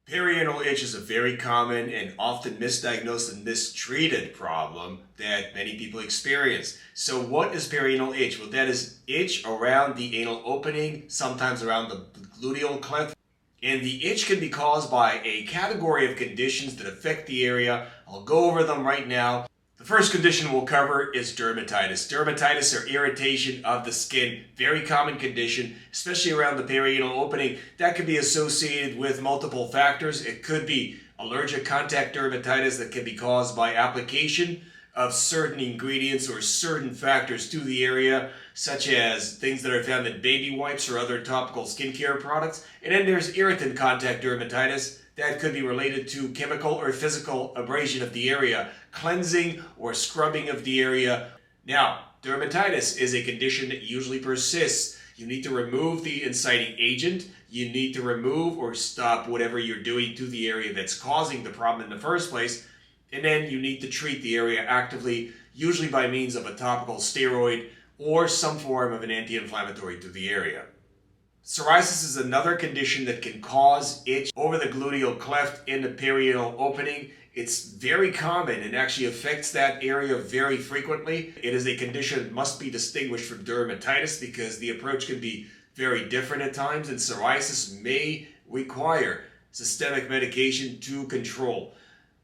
Perianal itch is a very common and often misdiagnosed and mistreated problem that many people experience. So what is perianal itch? Well, that is itch around the anal opening, sometimes around the gluteal cleft. And the itch can be caused by a category of conditions that affect the area. I'll go over them right now. The first condition we'll cover is dermatitis. Dermatitis, or irritation of the skin, very common condition, especially around the perianal opening. That could be associated with multiple factors. It could be allergic contact dermatitis that can be caused by application of certain ingredients or certain factors to the area, such as things that are found in baby wipes or other topical skincare products. And then there's irritant contact dermatitis. That could be related to chemical or physical abrasion of the area, cleansing or scrubbing of the area. Now, dermatitis is a condition that usually persists. You need to remove the inciting agent. You need to remove or stop whatever you're doing to the area that's causing the problem in the first place. And then you need to treat the area actively, usually by means of a topical steroid or some form of an anti-inflammatory to the area. Psoriasis is another condition that can cause itch over the gluteal cleft in the perianal opening. It's very common and actually affects that area very frequently. It is a condition that must be distinguished from dermatitis because the approach can be very different at times, and psoriasis may require systemic medication to control.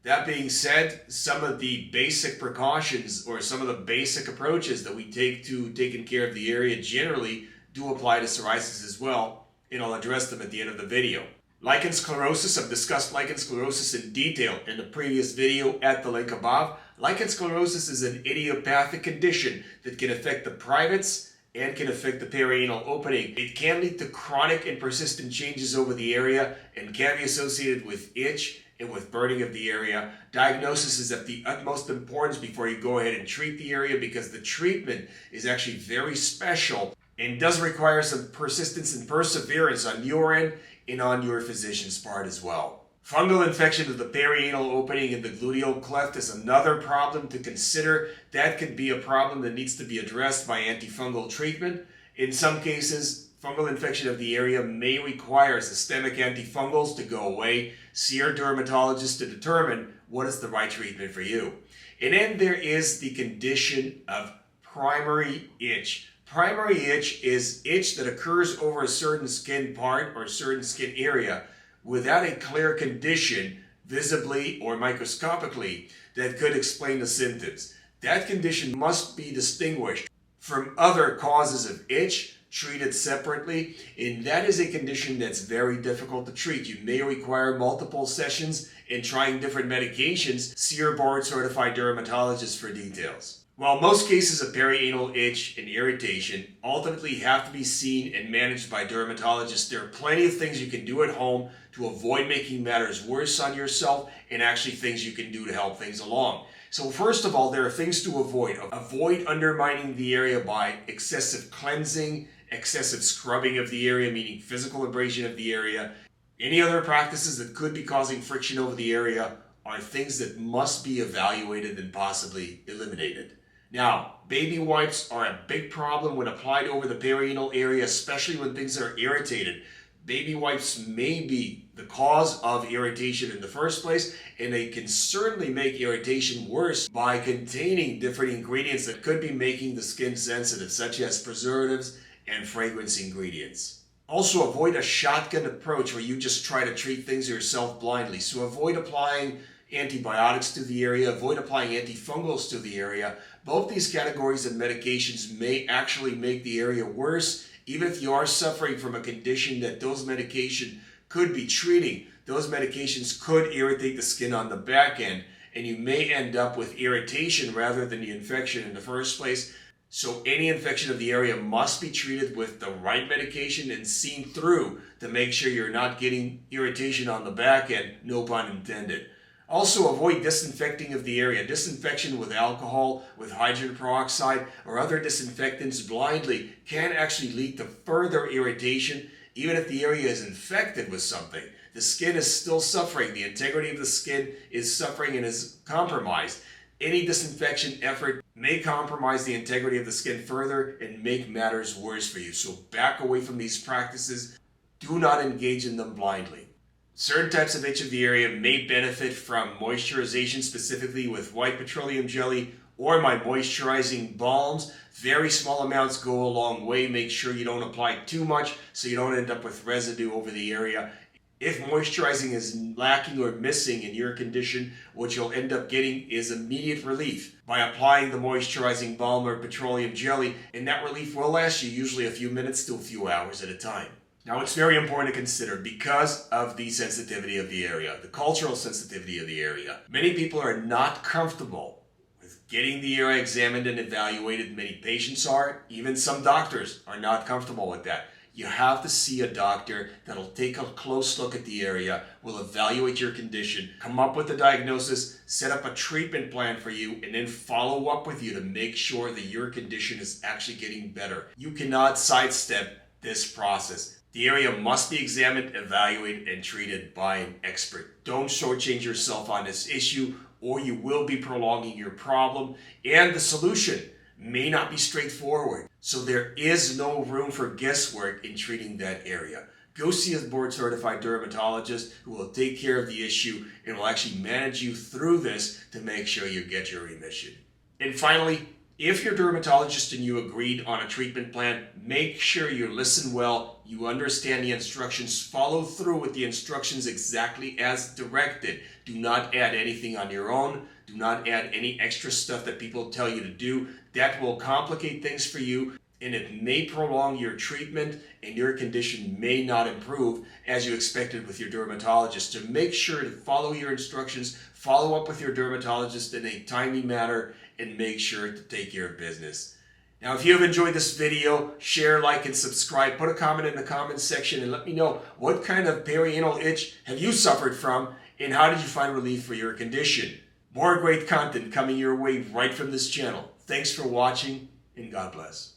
That being said, some of the basic precautions or some of the basic approaches that we take to taking care of the area generally do apply to psoriasis as well, and I'll address them at the end of the video. Lichen sclerosus, I've discussed lichen sclerosus in detail in the previous video at the link above. Lichen sclerosus is an idiopathic condition that can affect the privates and can affect the perianal opening. It can lead to chronic and persistent changes over the area and can be associated with itch and with burning of the area. Diagnosis is of the utmost importance before you go ahead and treat the area because the treatment is actually very special and does require some persistence and perseverance on your end and on your physician's part as well. Fungal infection of the perianal opening in the gluteal cleft is another problem to consider. That could be a problem that needs to be addressed by antifungal treatment. In some cases, fungal infection of the area may require systemic antifungals to go away. See your dermatologist to determine what is the right treatment for you. And then there is the condition of primary itch. Primary itch is itch that occurs over a certain skin part or certain skin area without a clear condition, visibly or microscopically, that could explain the symptoms. That condition must be distinguished from other causes of itch, treated separately, and that is a condition that's very difficult to treat. You may require multiple sessions and trying different medications. See your board-certified dermatologist for details. While most cases of perianal itch and irritation ultimately have to be seen and managed by dermatologists, there are plenty of things you can do at home to avoid making matters worse on yourself and actually things you can do to help things along. So first of all, there are things to avoid. Avoid undermining the area by excessive cleansing, excessive scrubbing of the area, meaning physical abrasion of the area. Any other practices that could be causing friction over the area are things that must be evaluated and possibly eliminated. Now, baby wipes are a big problem when applied over the perianal area, especially when things are irritated. Baby wipes may be the cause of irritation in the first place, and they can certainly make irritation worse by containing different ingredients that could be making the skin sensitive, such as preservatives and fragrance ingredients. Also, avoid a shotgun approach where you just try to treat things yourself blindly. So avoid applying antibiotics to the area, avoid applying antifungals to the area. Both these categories of medications may actually make the area worse, even if you are suffering from a condition that those medications could be treating. Those medications could irritate the skin on the back end, and you may end up with irritation rather than the infection in the first place. So any infection of the area must be treated with the right medication and seen through to make sure you're not getting irritation on the back end, no pun intended. Also, avoid disinfecting of the area. Disinfection with alcohol, with hydrogen peroxide, or other disinfectants blindly can actually lead to further irritation, even if the area is infected with something. The skin is still suffering. The integrity of the skin is suffering and is compromised. Any disinfection effort may compromise the integrity of the skin further and make matters worse for you. So back away from these practices. Do not engage in them blindly. Certain types of itch of the area may benefit from moisturization, specifically with white petroleum jelly or my moisturizing balms. Very small amounts go a long way. Make sure you don't apply too much so you don't end up with residue over the area. If moisturizing is lacking or missing in your condition, what you'll end up getting is immediate relief by applying the moisturizing balm or petroleum jelly, and that relief will last you usually a few minutes to a few hours at a time. Now, it's very important to consider because of the sensitivity of the area, the cultural sensitivity of the area. Many people are not comfortable with getting the area examined and evaluated. Many patients are, even some doctors are not comfortable with that. You have to see a doctor that'll take a close look at the area, will evaluate your condition, come up with a diagnosis, set up a treatment plan for you, and then follow up with you to make sure that your condition is actually getting better. You cannot sidestep this process. The area must be examined, evaluated, and treated by an expert. Don't shortchange yourself on this issue, or you will be prolonging your problem, and the solution may not be straightforward. So there is no room for guesswork in treating that area. Go see a board-certified dermatologist who will take care of the issue and will actually manage you through this to make sure you get your remission. And finally, if your dermatologist and you agreed on a treatment plan, make sure you listen well, you understand the instructions, follow through with the instructions exactly as directed. Do not add anything on your own. Do not add any extra stuff that people tell you to do. That will complicate things for you, and it may prolong your treatment, and your condition may not improve as you expected with your dermatologist. So make sure to follow your instructions, follow up with your dermatologist in a timely manner, and make sure to take care of business. Now, if you have enjoyed this video, share, like, and subscribe. Put a comment in the comment section and let me know what kind of perianal itch have you suffered from, and how did you find relief for your condition. More great content coming your way right from this channel. Thanks for watching, and God bless.